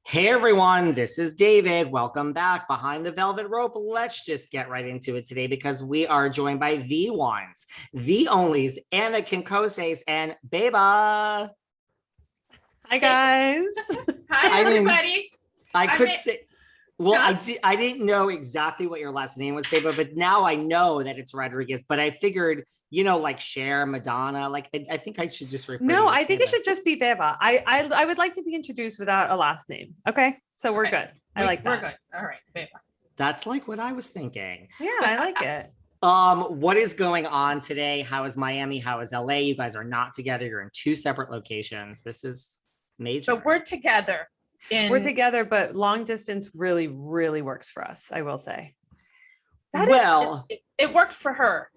Hey everyone, this is David. Welcome back behind the velvet rope. Let's just get right into it today because we are joined by the ones, the onlys, Anna Quincoces and Beba. Hi guys. Hi I mean, everybody. I could mean- say, well, Huh? I didn't know exactly what your last name was, Beba, but now I know that it's Rodriguez. But I figured, like Cher, Madonna, like I think I should just refer to No, you as I think Beba. it should just be Beba. I would like to be introduced without a last name. Okay, so we're Okay. good. I like that. We're good. All right, Beba. That's like what I was thinking. Yeah, I like it. What is going on today? How is Miami? How is LA? You guys are not together. You're in two separate locations. This is major. But we're together. We're together, but long distance really, really works for us. I will say It worked for her.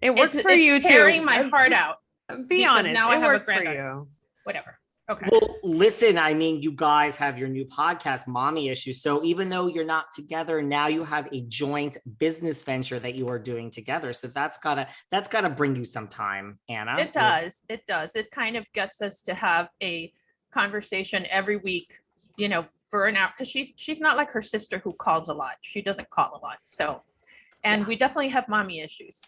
it works It's for you tearing too. my heart out. Be because honest, now I it have a works for granddaughter. you. Whatever. Okay. Well, listen, I mean, you guys have your new podcast, Mommy Issues. So even though you're not together, now you have a joint business venture that you are doing together. So that's gotta bring you some time, Anna. It does. It does. It kind of gets us to have a conversation every week, for an hour. Because she's not like her sister who calls a lot. She doesn't call a lot. So, and we definitely have mommy issues.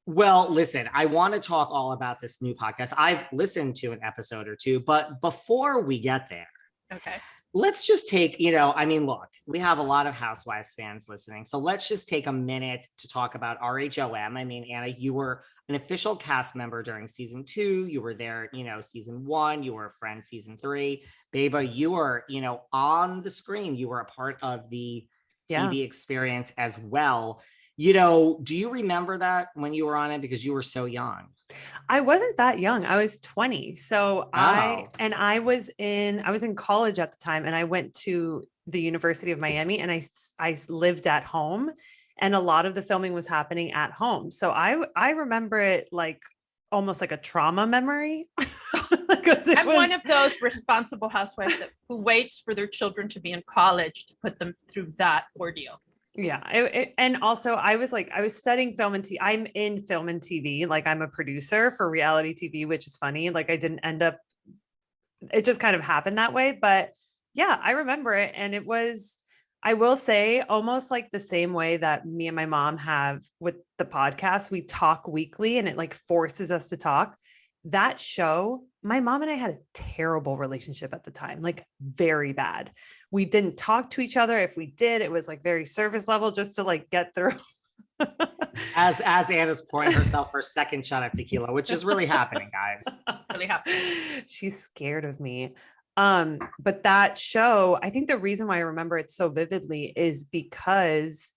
Well, listen, I want to talk all about this new podcast. I've listened to an episode or two, but before we get there, Okay. let's just take, look, we have a lot of Housewives fans listening. So let's just take a minute to talk about RHOM. I mean, Anna, you were an official cast member during season 2. You were there, season 1. You were a friend season 3. Beba, you were, on the screen. You were a part of the TV experience as well. Do you remember that when you were on it? Because you were so young. I wasn't that young. I was 20. So I was in college at the time, and I went to the University of Miami, and I lived at home, and a lot of the filming was happening at home. So I remember it like almost like a trauma memory. I'm one of those responsible housewives who waits for their children to be in college to put them through that ordeal. Yeah. And also I was studying film and TV. I'm in film and TV. Like I'm a producer for reality TV, which is funny. Like I didn't end up, it just kind of happened that way. But yeah, I remember it. And it was, I will say, almost like the same way that me and my mom have with the podcast. We talk weekly and it like forces us to talk. That show, my mom and I had a terrible relationship at the time, like very bad. We didn't talk to each other. If we did, it was like very surface level just to like get through. As Anna's pouring herself her second shot of tequila, which is really happening, guys. Really happening. She's scared of me. But that show, I think the reason why I remember it so vividly is because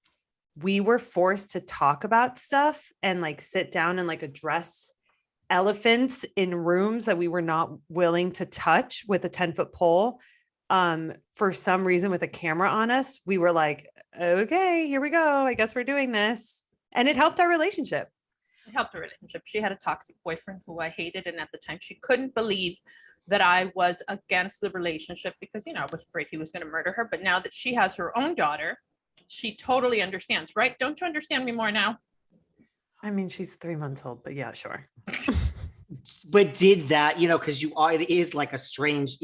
we were forced to talk about stuff and like sit down and like address elephants in rooms that we were not willing to touch with a 10-foot pole. For some reason with a camera on us, we were like, okay, here we go. I guess we're doing this. And it helped our relationship. It helped her relationship. She had a toxic boyfriend who I hated. And at the time she couldn't believe that I was against the relationship because, I was afraid he was going to murder her. But now that she has her own daughter, she totally understands, right? Don't you understand me more now? I mean, she's 3 months old, but yeah, sure. But did that, because it is like a strange,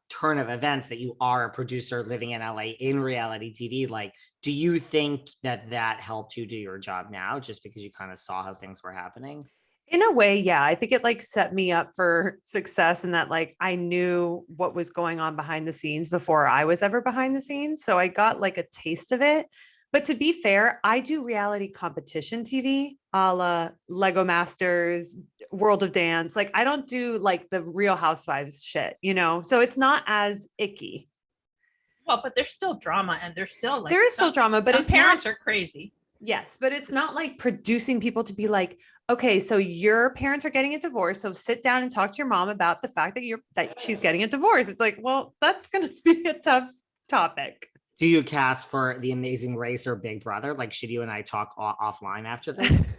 turn of events that you are a producer living in LA in reality TV. Like, do you think that helped you do your job now just because you kind of saw how things were happening? In a way, yeah. I think it like set me up for success and that like I knew what was going on behind the scenes before I was ever behind the scenes. So I got like a taste of it. But to be fair, I do reality competition TV, a la Lego Masters, World of Dance. Like I don't do like the Real Housewives shit, so it's not as icky. Well, but there's still drama and there's still like there is still drama, but some it's parents not, are crazy. Yes, but it's not like producing people to be like, okay, so your parents are getting a divorce, so sit down and talk to your mom about the fact that she's getting a divorce. It's like, well, that's going to be a tough topic. Do you cast for The Amazing Race or Big Brother? Like, should you and I talk offline after this?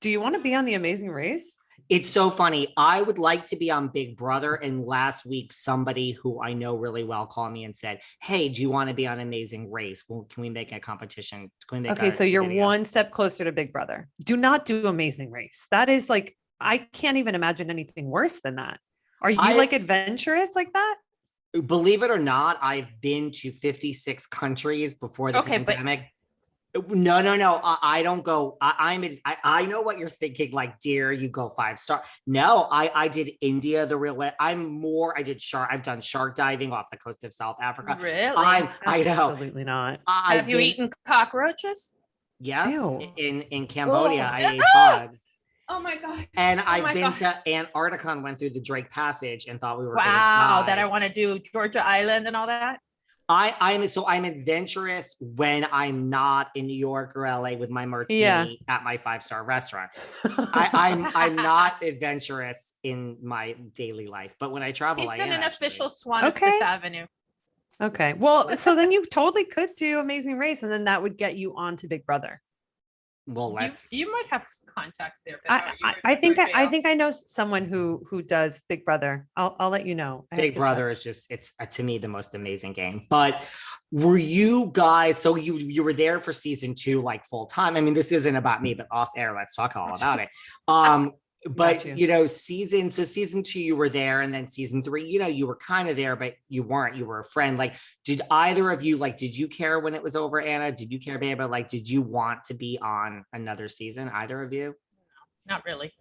Do you want to be on The Amazing Race? It's so funny. I would like to be on Big Brother. And last week, somebody who I know really well called me and said, hey, do you want to be on Amazing Race? Well, can we make a competition? So you're one step closer to Big Brother. Do not do Amazing Race. That is like, I can't even imagine anything worse than that. Are you like adventurous like that? Believe it or not, I've been to 56 countries before the pandemic. No. I don't go. I know what you're thinking. Like, dear, you go 5-star. No, I did India the real way. I did shark. I've done shark diving off the coast of South Africa. Really? I know. Absolutely not. Have you eaten cockroaches? Yes. Ew. In Cambodia, I ate bugs. Oh my God. And I've been to Antarctica and went through the Drake Passage and thought we were wow, that I want to do Georgia Island and all that. I'm adventurous when I'm not in New York or LA with my martini at my 5-star restaurant. I'm not adventurous in my daily life, but when I travel, He's I been am an official swan of Okay. Fifth Avenue. Okay. Well, so then you totally could do Amazing Race, and then that would get you on to Big Brother. Well, you might have contacts there. I think I know someone who does Big Brother. I'll let you know. Big Brother is just, it's to me the most amazing game. But were you guys, so you were there for season 2 like full time? I mean, this isn't about me, but off air, let's talk all about it. But season 2 you were there, and then season 3, you were kind of there, but you weren't. You were a friend. Like, did either of you, did you care when it was over, Anna? Did you care, Beba? Like, did you want to be on another season, either of you? Not really.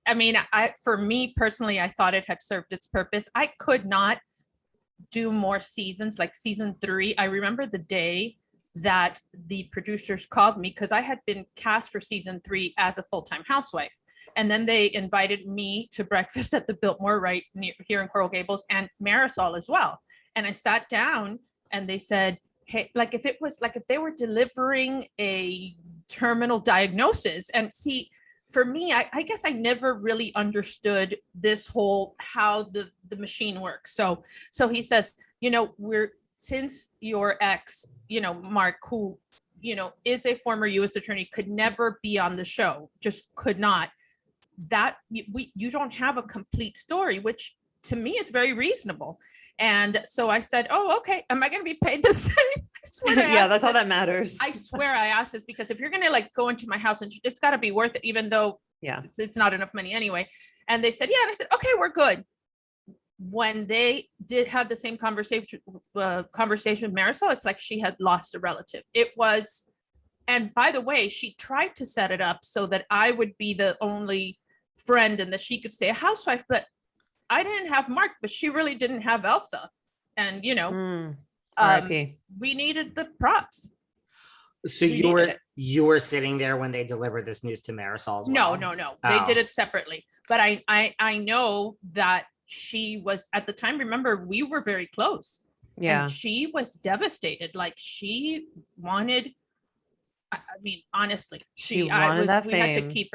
I mean, for me personally, I thought it had served its purpose. I could not do more seasons. Like season 3, I remember the day that the producers called me, because I had been cast for season 3 as a full-time housewife. And then they invited me to breakfast at the Biltmore right here in Coral Gables, and Mayrsol as well. And I sat down and they said, hey, if they were delivering a terminal diagnosis. And see, for me, I guess I never really understood this whole, how the machine works. So he says, since your ex, Mark, who, is a former U.S. attorney, could never be on the show, just could not, that you don't have a complete story, which to me it's very reasonable. And so I said, oh, okay, am I going to be paid the same? I swear that's all that matters. I swear I asked this because if you're going to go into my house, and it's got to be worth it, even though it's not enough money anyway. And they said, yeah. And I said, okay, we're good. When they did have the same conversation with Mayrsol, it's like she had lost a relative. It was, and by the way, she tried to set it up so that I would be the only friend and that she could stay a housewife, but I didn't have Mark, but she really didn't have Elsa. And we needed the props. So you were sitting there when they delivered this news to Mayrsol as well? No. They did it separately. But I know that she was, at the time, remember, we were very close. Yeah. And she was devastated. Like, she wanted, I mean, honestly, she wanted that fame. We had to keep her